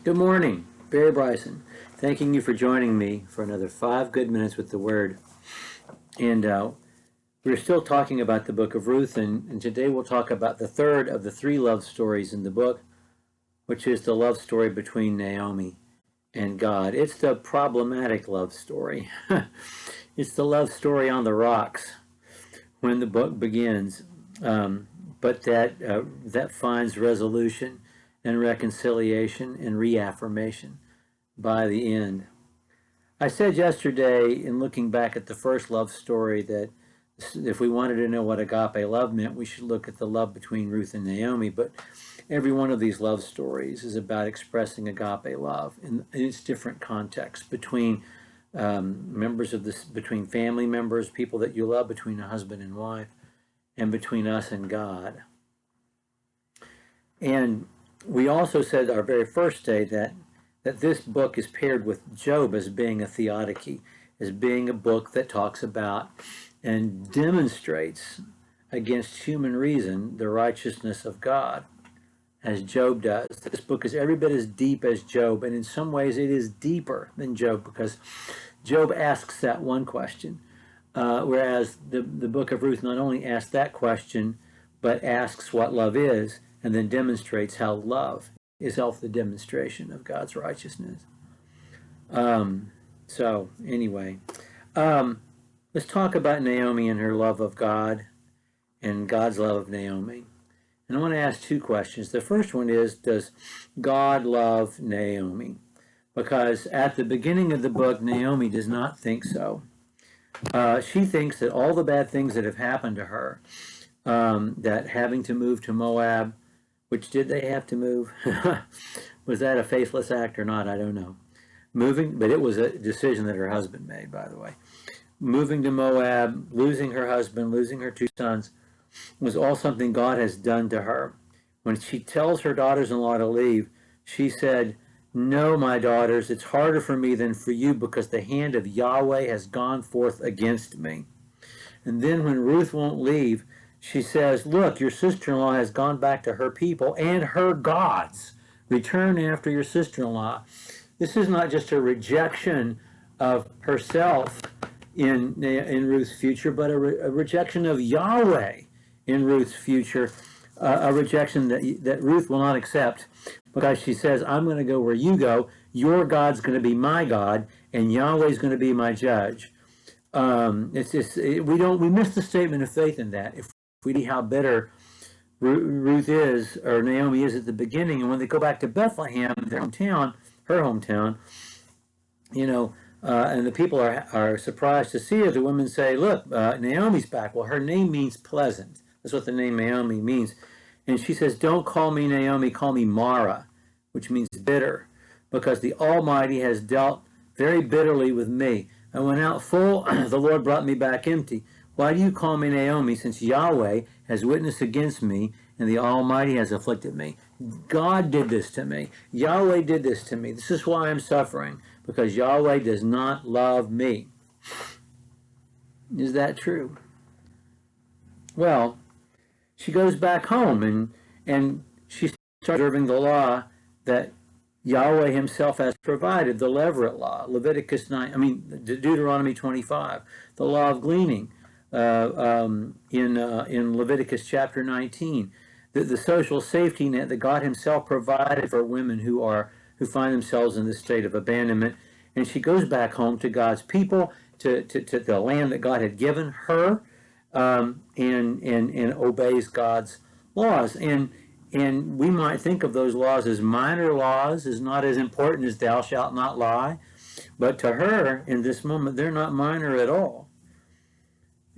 Good morning, Barry Bryson. Thanking you for joining me for another 5 good minutes with the Word. And we're still talking about the book of Ruth, and today we'll talk about the third of the 3 love stories in the book, which is the love story between Naomi and God. It's the problematic love story. It's the love story on the rocks when the book begins, but that finds resolution and reconciliation and reaffirmation by the end. I said yesterday, in looking back at the first love story, that if we wanted to know what agape love meant, we should look at the love between Ruth and Naomi. But every one of these love stories is about expressing agape love in its different contexts between members of this, between family members, people that you love, between a husband and wife, and between us and God. And we also said our very first day that this book is paired with Job as being a theodicy, as being a book that talks about and demonstrates against human reason the righteousness of God, as Job does. This book is every bit as deep as Job, and in some ways it is deeper than Job, because Job asks that one question, whereas the book of Ruth not only asks that question, but asks what love is, and then demonstrates how love is itself the demonstration of God's righteousness. So anyway, let's talk about Naomi and her love of God and God's love of Naomi. And I want to ask 2 questions. The first one is, does God love Naomi? Because at the beginning of the book, Naomi does not think so. She thinks that all the bad things that have happened to her, that having to move to Moab, which did they have to move? Was that a faithless act or not? I don't know. Moving, but it was a decision that her husband made, by the way. Moving to Moab, losing her husband, losing her 2 sons, was all something God has done to her. When she tells her daughters-in-law to leave, she said, "No, my daughters, it's harder for me than for you, because the hand of Yahweh has gone forth against me." And then when Ruth won't leave, she says, "Look, your sister-in-law has gone back to her people and her gods. Return after your sister-in-law." This is not just a rejection of herself in Ruth's future, but a rejection of Yahweh in Ruth's future, a rejection that Ruth will not accept, because she says, "I'm going to go where you go. Your God's going to be my God, and Yahweh's going to be my judge." We miss the statement of faith in that. If we see how bitter Ruth is, or Naomi is at the beginning, and when they go back to Bethlehem, their hometown, her hometown, and the people are surprised to see her, the women say, "Look, Naomi's back." Well, her name means pleasant. That's what the name Naomi means. And she says, "Don't call me Naomi, call me Mara," which means bitter, because the Almighty has dealt very bitterly with me. I went out full, the Lord brought me back empty. Why do you call me Naomi, since Yahweh has witnessed against me and the Almighty has afflicted me? God did this to me. Yahweh did this to me. This is why I'm suffering, because Yahweh does not love me. Is that true? Well, she goes back home and she starts observing the law that Yahweh himself has provided, the Levirate law, Deuteronomy 25, the law of gleaning in Leviticus chapter 19, the social safety net that God himself provided for women who find themselves in this state of abandonment. And she goes back home to God's people, to the land that God had given her, and obeys God's laws. And we might think of those laws as minor laws, as not as important as "thou shalt not lie." But to her, in this moment, they're not minor at all.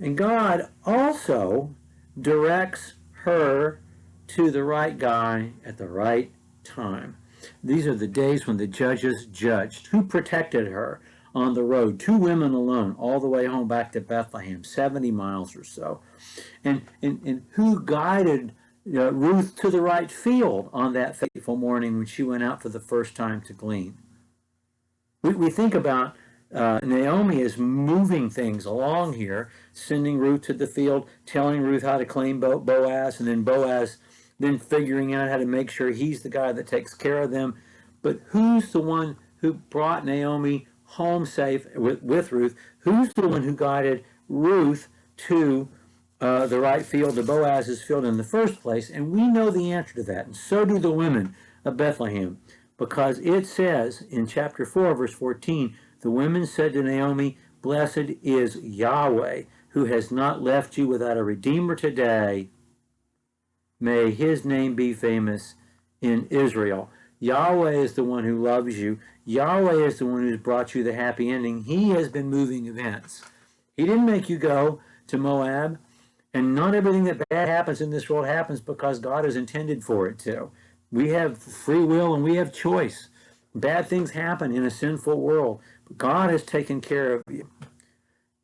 And God also directs her to the right guy at the right time. These are the days when the judges judged. Who protected her on the road? 2 women alone, all the way home back to Bethlehem, 70 miles or so. And who guided Ruth to the right field on that fateful morning when she went out for the first time to glean? We think about Naomi as moving things along here, sending Ruth to the field, telling Ruth how to claim Boaz, and then Boaz then figuring out how to make sure he's the guy that takes care of them. But who's the one who brought Naomi home safe with Ruth? Who's the one who guided Ruth to the right field, to Boaz's field in the first place? And we know the answer to that, and so do the women of Bethlehem, because it says in chapter 4, verse 14, the women said to Naomi, "Blessed is Yahweh, who has not left you without a redeemer today. May his name be famous in Israel." Yahweh is the one who loves you. Yahweh is the one who's brought you the happy ending. He has been moving events. He didn't make you go to Moab. And not everything that bad happens in this world happens because God has intended for it to. We have free will and we have choice. Bad things happen in a sinful world. But God has taken care of you.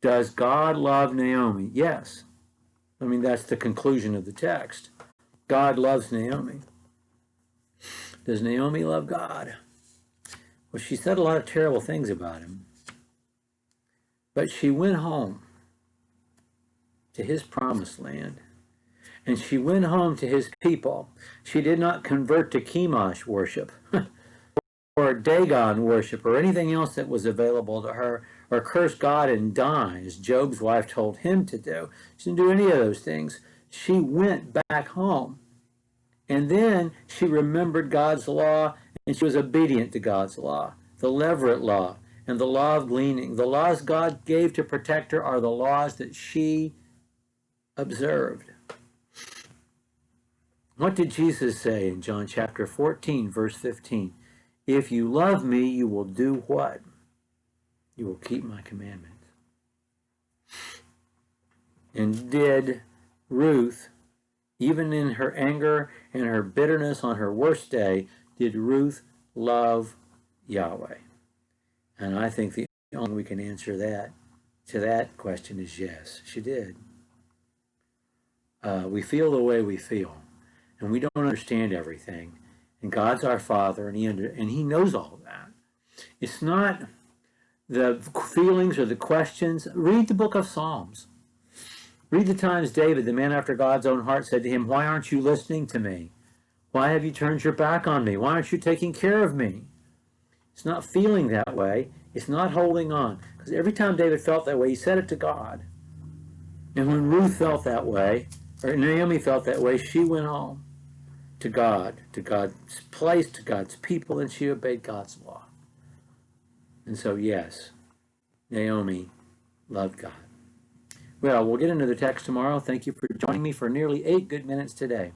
Does God love Naomi? Yes. I mean, that's the conclusion of the text. God loves Naomi. Does Naomi love God? Well, she said a lot of terrible things about him. But she went home to his promised land. And she went home to his people. She did not convert to Chemosh worship or Dagon worship or anything else that was available to her, or curse God and die, as Job's wife told him to do. She didn't do any of those things. She went back home. And then she remembered God's law, and she was obedient to God's law, the Levirate law, and the law of gleaning. The laws God gave to protect her are the laws that she observed. What did Jesus say in John chapter 14, verse 15? If you love me, you will do what? You will keep my commandments. And did Ruth, even in her anger and her bitterness on her worst day, did Ruth love Yahweh? And I think the only way we can answer that to that question is yes, she did. We feel the way we feel, and we don't understand everything. And God's our Father, and He knows all of that. It's not the feelings or the questions. Read the book of Psalms. Read the times David, the man after God's own heart, said to him, "Why aren't you listening to me? Why have you turned your back on me? Why aren't you taking care of me?" It's not feeling that way. It's not holding on. Because every time David felt that way, he said it to God. And when Ruth felt that way, or Naomi felt that way, she went home to God's place, to God's people, and she obeyed God's law. And so, yes, Naomi loved God. Well, we'll get into the text tomorrow. Thank you for joining me for nearly 8 good minutes today.